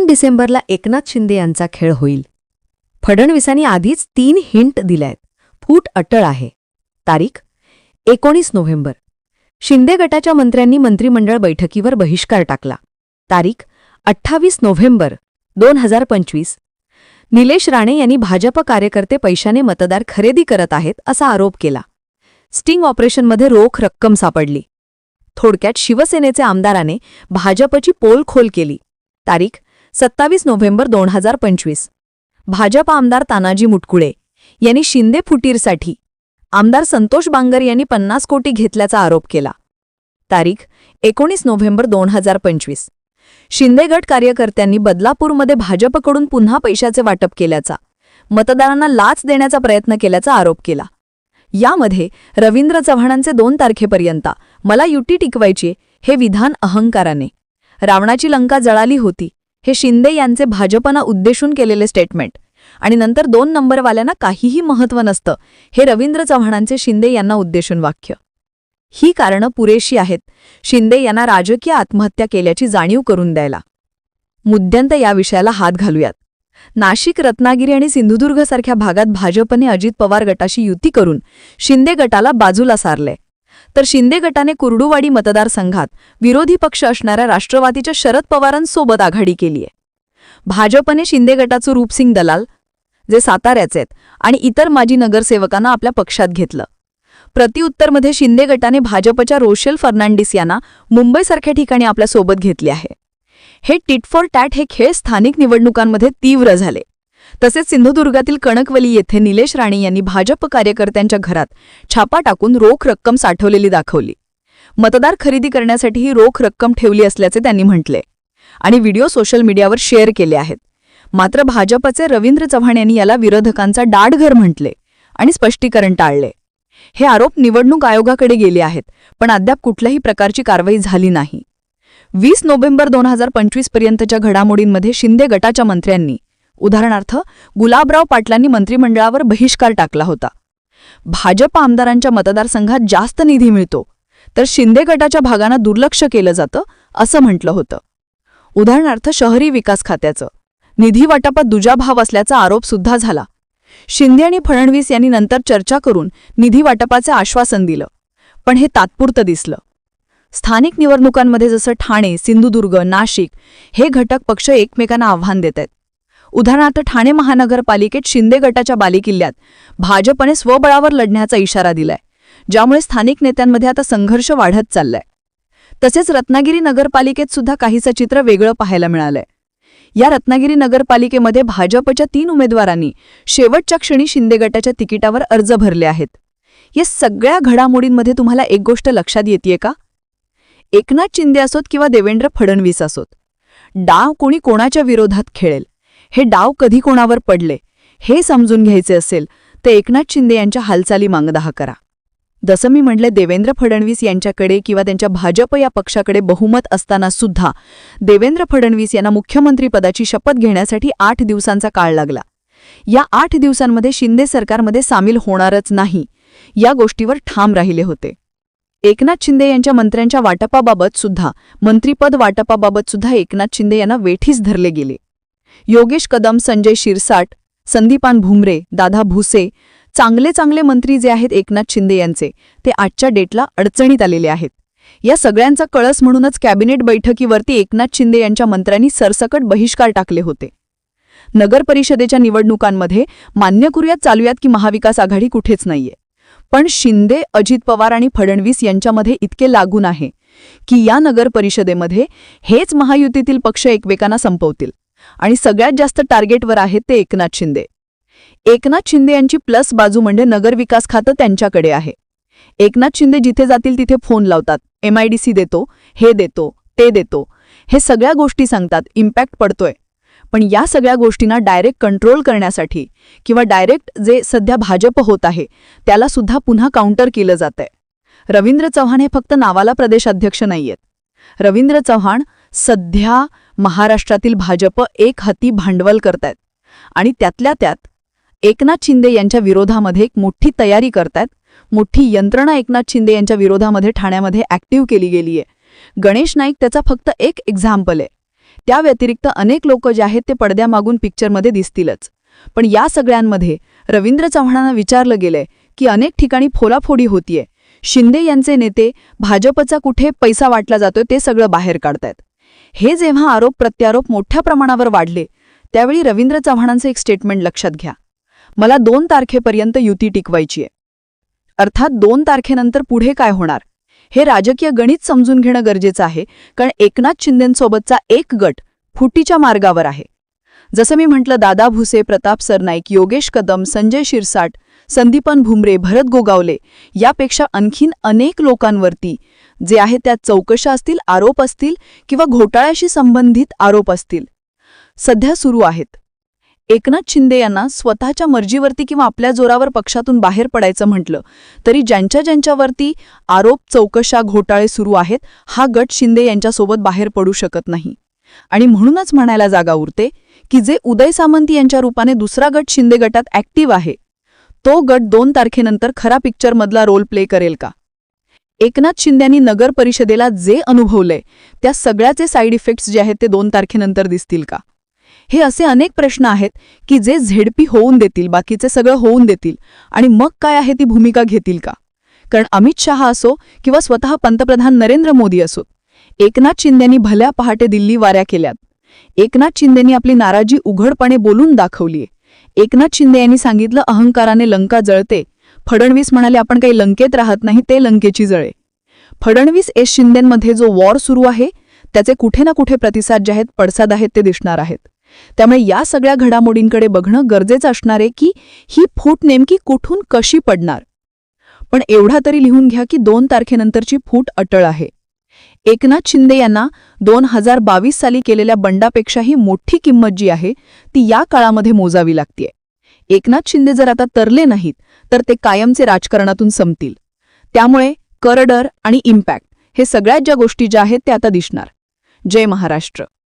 डिसेंबरला एकनाथ शिंदे यांचा खेळ होईल. फडणवीसांनी आधीच 3 हिंट दिल्यात. फूट अटळ आहे. तारीख 19 नोव्हेंबर. शिंदे गटाच्या मंत्र्यांनी मंत्रिमंडळ बैठकीवर बहिष्कार टाकला. तारीख 28 नोव्हेंबर 2025. निलेश राणे यांनी भाजप कार्यकर्ते पैशाने मतदार खरेदी करत आहेत असा आरोप केला. स्टिंग ऑपरेशनमध्ये रोख रक्कम सापडली. थोडक्यात शिवसेनेचे आमदाराने भाजपची पोलखोल केली. तारीख 27 नोव्हेंबर 2025. भाजप आमदार तानाजी मुटकुळे यांनी शिंदे फुटीरसाठी आमदार संतोष बांगर यांनी 50 कोटी घेतल्याचा आरोप केला. तारीख 19 नोव्हेंबर 2025. शिंदे गट कार्यकर्त्यांनी बदलापूरमध्ये भाजपकडून पुन्हा पैशाचे वाटप केल्याचा, मतदारांना लाच देण्याचा प्रयत्न केल्याचा आरोप केला. यामध्ये रवींद्र चव्हाणांचे 2 तारखेपर्यंत मला युती टिकवायची हे विधान अहंकाराने, रावणाची लंका जळाली होती हे शिंदे यांचे भाजपना उद्देशून केलेले स्टेटमेंट आणि नंतर 2 नंबरवाल्यांना काहीही महत्त्व नसतं हे रवींद्र चव्हाणांचे शिंदे यांना उद्देशून वाक्य. ही कारणं पुरेशी आहेत शिंदे यांना राजकीय आत्महत्या केल्याची जाणीव करून द्यायला. मुद्द्यांत या विषयाला हात घालूयात. नाशिक, रत्नागिरी आणि सिंधुदुर्गसारख्या भागात भाजपने अजित पवार गटाशी युती करून शिंदे गटाला बाजूला सारले, तर शिंदे गटाने कुर्डुवाडी मतदारसंघात विरोधी पक्ष असणाऱ्या राष्ट्रवादीच्या शरद पवारांसोबत आघाडी केलीय. भाजपने शिंदे गटाचं रूपसिंग दलाल, जे साताऱ्याचे आहेत, आणि इतर माजी नगरसेवकांना आपल्या पक्षात घेतलं. प्रतिउत्तरमध्ये शिंदे गटाने भाजपच्या रोशेल फर्नांडिस यांना मुंबईसारख्या ठिकाणी आपल्या सोबत घेतली आहे. हे टिट फॉर टॅट हे खेळ स्थानिक निवडणुकांमध्ये तीव्र झाले. तसेच सिंधुदुर्गातील कणकवली येथे निलेश राणे यांनी भाजप कार्यकर्त्यांच्या घरात छापा टाकून रोख रक्कम साठवलेली दाखवली. मतदार खरेदी करण्यासाठी ही रोख रक्कम ठेवली असल्याचे त्यांनी म्हटले आणि व्हिडिओ सोशल मीडियावर शेअर केले आहेत. मात्र भाजपचे रवींद्र चव्हाण यांनी याला विरोधकांचा डाडघर म्हटले आणि स्पष्टीकरण टाळले. हे आरोप निवडणूक आयोगाकडे गेले आहेत, पण अद्याप कुठल्याही प्रकारची कारवाई झाली नाही. 20 नोव्हेंबर 2025 पर्यंतच्या घडामोडींमध्ये शिंदे गटाच्या मंत्र्यांनी, उदाहरणार्थ गुलाबराव पाटलांनी मंत्रिमंडळावर बहिष्कार टाकला होता. भाजप आमदारांच्या मतदारसंघात जास्त निधी मिळतो, तर शिंदे गटाच्या भागांना दुर्लक्ष केलं जातं असं म्हटलं होतं. उदाहरणार्थ शहरी विकास खात्याचं निधी वाटपात दुजाभाव असल्याचा आरोप सुद्धा झाला. शिंदे आणि फडणवीस यांनी नंतर चर्चा करून निधी वाटपाचे आश्वासन दिलं, पण हे तात्पुरतं दिसलं. स्थानिक निवडणुकांमध्ये जसं ठाणे, सिंधुदुर्ग, नाशिक हे घटक पक्ष एकमेकांना आव्हान देत आहेत. उदाहरणार्थ ठाणे महानगरपालिकेत शिंदे गटाच्या बालेकिल्ल्यात भाजपने स्वबळावर लढण्याचा इशारा दिलाय, ज्यामुळे स्थानिक नेत्यांमध्ये आता संघर्ष वाढत चाललाय. तसेच रत्नागिरी नगरपालिकेत सुद्धा काहीसं चित्र वेगळं पाहायला मिळालंय. या रत्नागिरी नगरपालिकेमध्ये भाजपच्या 3 उमेदवारांनी शेवटच्या क्षणी शिंदे गटाच्या तिकिटावर अर्ज भरले आहेत. या सगळ्या घडामोडींमध्ये तुम्हाला एक गोष्ट लक्षात येतेय का? एकनाथ शिंदे असोत किंवा देवेंद्र फडणवीस असोत, डाव कोणी कोणाच्या विरोधात खेळेल, हे डाव कधी कोणावर पडले हे समजून घ्यायचे असेल तर एकनाथ शिंदे यांच्या हालचाली मागदहा करा. जसं मी म्हटलं, देवेंद्र फडणवीस यांच्याकडे किंवा त्यांच्या भाजप या पक्षाकडे बहुमत असताना सुद्धा देवेंद्र फडणवीस यांना मुख्यमंत्रीपदाची शपथ घेण्यासाठी 8 दिवसांचा काळ लागला. या 8 दिवसांमध्ये शिंदे सरकारमध्ये सामील होणारच नाही या गोष्टीवर ठाम राहिले होते. एकनाथ शिंदे यांच्या मंत्र्यांच्या वाटपाबाबत सुद्धा, मंत्रिपद वाटपाबाबत सुद्धा एकनाथ शिंदे यांना वेठीस धरले गेले. योगेश कदम, संजय शिरसाट, संदीपान भुमरे, दादा भुसे, चांगले मंत्री जे आहेत एकनाथ शिंदे यांचे, ते आजच्या डेटला अडचणीत आलेले आहेत. या सगळ्यांचा कळस म्हणूनच कॅबिनेट बैठकीवरती एकनाथ शिंदे यांच्या मंत्र्यांनी सरसकट बहिष्कार टाकले होते. नगर परिषदेच्या निवडणुकांमध्ये मान्य करूयात चालूयात की महाविकास आघाडी कुठेच नाहीये, पण शिंदे, अजित पवार आणि फडणवीस यांच्यामध्ये इतके लागून आहे की या नगर परिषदेमध्ये हेच महायुतीतील पक्ष एकमेकांना संपवतील आणि सगळ्यात जास्त टार्गेटवर आहेत ते एकनाथ शिंदे. एकनाथ शिंदे यांची प्लस बाजू म्हणजे नगरविकास खातं त्यांच्याकडे आहे. एकनाथ शिंदे जिथे जातील तिथे फोन लावतात, MIDC देतो, हे देतो, ते देतो, हे सगळ्या गोष्टी सांगतात, इम्पॅक्ट पडतोय. पण या सगळ्या गोष्टींना डायरेक्ट कंट्रोल करण्यासाठी किंवा डायरेक्ट जे सध्या भाजप होत आहे त्याला सुद्धा पुन्हा काउंटर केलं जातंय. रवींद्र चव्हाण हे फक्त नावाला प्रदेशाध्यक्ष नाहीयेत. रवींद्र चव्हाण सध्या महाराष्ट्रातील भाजप एक हाती भांडवल करतायत आणि त्यातल्या त्यात एकनाथ शिंदे यांच्या विरोधामध्ये एक मोठी तयारी करतायत. मोठी यंत्रणा एकनाथ शिंदे यांच्या विरोधामध्ये ठाण्यामध्ये ॲक्टिव्ह केली गेलीये. गणेश नाईक त्याचा फक्त एक एक्झाम्पल आहे. त्या व्यतिरिक्त अनेक लोक जे आहेत ते पडद्यामागून पिक्चरमध्ये दिसतीलच. पण या सगळ्यांमध्ये रवींद्र चव्हाणांना विचारलं गेलंय की अनेक ठिकाणी फोलाफोडी होतीये. शिंदे यांचे नेते भाजपचा कुठे पैसा वाटला जातोय ते सगळं बाहेर काढतायत. हे जेव्हा आरोप प्रत्यारोप मोठ्या प्रमाणावर वाढले त्यावेळी रवींद्र चव्हाणांचं एक स्टेटमेंट लक्षात घ्या. मला 2 तारखेपर्यंत युती टिकवायची आहे. अर्थात 2 तारखेनंतर पुढे काय होणार हे राजकीय गणित समजून घेणं गरजेचं आहे, कारण एकनाथ शिंदेंसोबतचा एक गट फुटीच्या मार्गावर आहे. जसं मी म्हटलं, दादा भुसे, प्रताप सरनाईक, योगेश कदम, संजय शिरसाट, संदीपन भुमरे, भरत गोगावले यापेक्षा आणखीन अनेक लोकांवरती जे आहे त्यात चौकशा असतील, आरोप असतील किंवा घोटाळ्याशी संबंधित आरोप असतील सध्या सुरू आहेत. एकनाथ शिंदे यांना स्वतःच्या मर्जीवरती किंवा आपल्या जोरावर पक्षातून बाहेर पडायचं म्हटलं तरी ज्यांच्यावरती आरोप, चौकशा, घोटाळे सुरू आहेत हा गट शिंदे यांच्यासोबत बाहेर पडू शकत नाही. आणि म्हणूनच म्हणायला जागा उरते की जे उदय सामंत यांच्या रूपाने दुसरा गट शिंदे गटात ॲक्टिव्ह आहे तो गट 2 तारखेनंतर खरा पिक्चरमधला रोल प्ले करेल का? एकनाथ शिंदेंनी नगर परिषदेला जे अनुभवलंय त्या सगळ्याचे साईड इफेक्ट्स जे आहेत ते 2 तारखेनंतर दिसतील का? हे असे अनेक प्रश्न आहेत की जे झेडपी होऊन देतील, बाकीचे सगळं होऊन देतील आणि मग काय आहे ती भूमिका घेतील का? कारण अमित शहा असो किंवा स्वतः पंतप्रधान नरेंद्र मोदी असोत, एकनाथ शिंदेंनी भल्या पहाटे दिल्ली वाऱ्या केल्यात. एकनाथ शिंदेंनी आपली नाराजी उघडपणे बोलून दाखवलीय. एकनाथ शिंदे यांनी सांगितलं अहंकाराने लंका जळते. फडणवीस म्हणाले आपण काही लंकेत राहत नाही, ते लंकेची जळे. फडणवीस शिंदेंमध्ये जो वॉर सुरू आहे त्याचे कुठे ना कुठे प्रतिसाद जे आहेत, पडसाद आहेत ते दिसणार आहेत. त्यामुळे या सगळ्या घडामोडींकडे बघणं गरजेचं असणार आहे की ही फूट नेमकी कुठून कशी पडणार. पण एवढा तरी लिहून घ्या की 2 तारखेनंतरची फूट अटळ आहे. एकनाथ शिंदे यांना 2022 साली केलेल्या बंडापेक्षाही मोठी किंमत जी आहे ती या काळामध्ये मोजावी लागतेय. एकनाथ शिंदे जर आता तरले नाहीत तर ते कायमचे राजकारणातून संपतील. त्यामुळे करडर आणि इम्पॅक्ट हे सगळ्यात ज्या गोष्टी ज्या आहेत ते आता दिसणार. जय महाराष्ट्र.